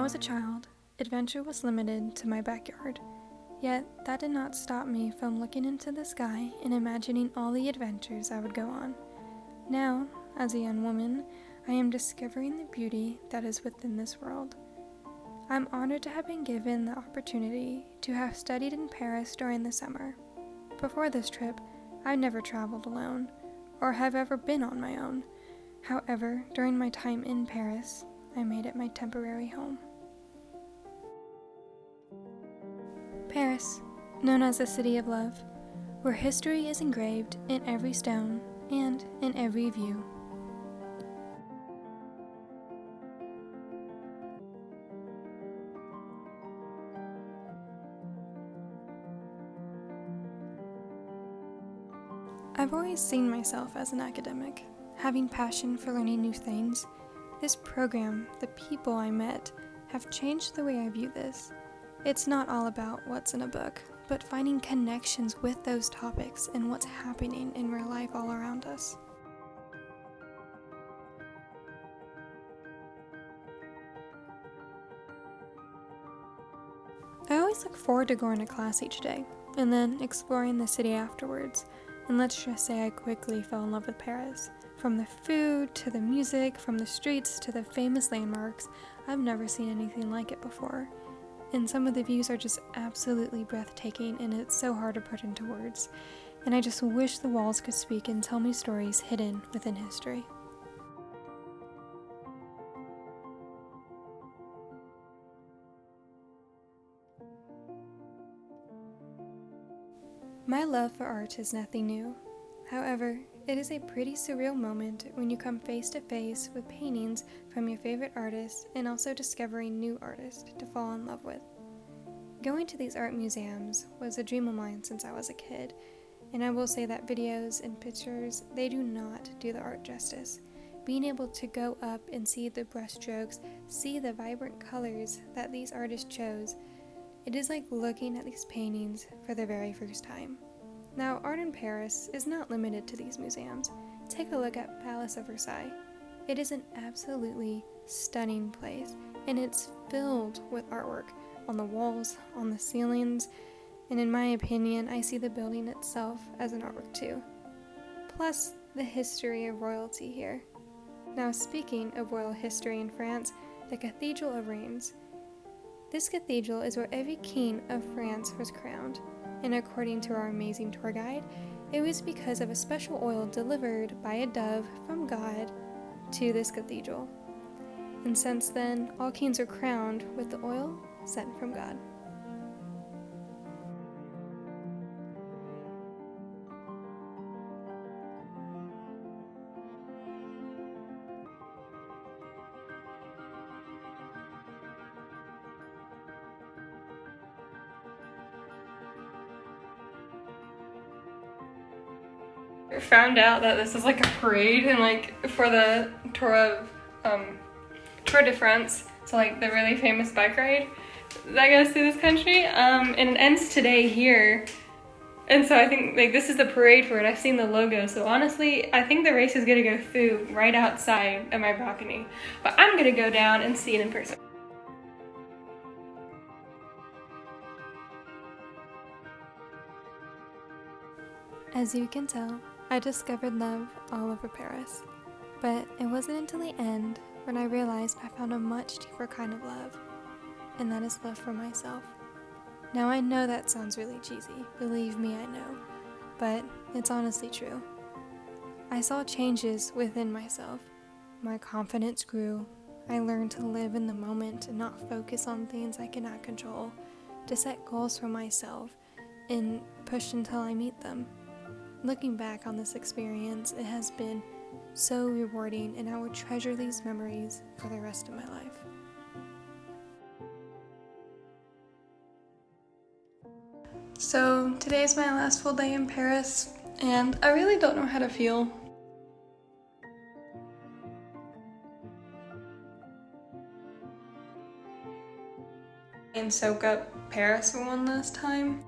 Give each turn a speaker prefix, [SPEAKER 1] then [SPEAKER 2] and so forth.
[SPEAKER 1] was a child, adventure was limited to my backyard. Yet, that did not stop me from looking into the sky and imagining all the adventures I would go on. Now, as a young woman, I am discovering the beauty that is within this world. I'm honored to have been given the opportunity to have studied in Paris during the summer. Before this trip, I'd never traveled alone, or have ever been on my own. However, during my time in Paris, I made it my temporary home. Paris, known as the City of Love, where history is engraved in every stone and in every view. I've always seen myself as an academic, having passion for learning new things. This program, the people I met, have changed the way I view this. It's not all about what's in a book, but finding connections with those topics and what's happening in real life all around us. I always look forward to going to class each day, and then exploring the city afterwards. And let's just say I quickly fell in love with Paris. From the food, to the music, from the streets, to the famous landmarks, I've never seen anything like it before. And some of the views are just absolutely breathtaking, and it's so hard to put into words. And I just wish the walls could speak and tell me stories hidden within history. My love for art is nothing new. However, it is a pretty surreal moment when you come face to face with paintings from your favorite artists and also discovering new artists to fall in love with. Going to these art museums was a dream of mine since I was a kid, and I will say that videos and pictures, they do not do the art justice. Being able to go up and see the brushstrokes, see the vibrant colors that these artists chose, it is like looking at these paintings for the very first time. Now, art in Paris is not limited to these museums. Take a look at Palace of Versailles. It is an absolutely stunning place, and it's filled with artwork on the walls, on the ceilings, and in my opinion, I see the building itself as an artwork too. Plus, the history of royalty here. Now, speaking of royal history in France, the Cathedral of Reims. This cathedral is where every king of France was crowned, and according to our amazing tour guide, it was because of a special oil delivered by a dove from God to this cathedral. And since then, all kings are crowned with the oil sent from God. Found out that this is like a parade and like for the Tour de France, so like the really famous bike ride that goes through this country, and it ends today here. And so I think like this is the parade for it. I've seen the logo, so honestly I think the race is gonna go through right outside of my balcony, but I'm gonna go down and see it in person. As you can tell, I discovered love all over Paris, but it wasn't until the end when I realized I found a much deeper kind of love, and that is love for myself. Now I know that sounds really cheesy, believe me, I know, but it's honestly true. I saw changes within myself. My confidence grew. I learned to live in the moment and not focus on things I cannot control, to set goals for myself and push until I meet them. Looking back on this experience, it has been so rewarding, and I will treasure these memories for the rest of my life. So today is my last full day in Paris, and I really don't know how to feel. And soak up Paris for one last time.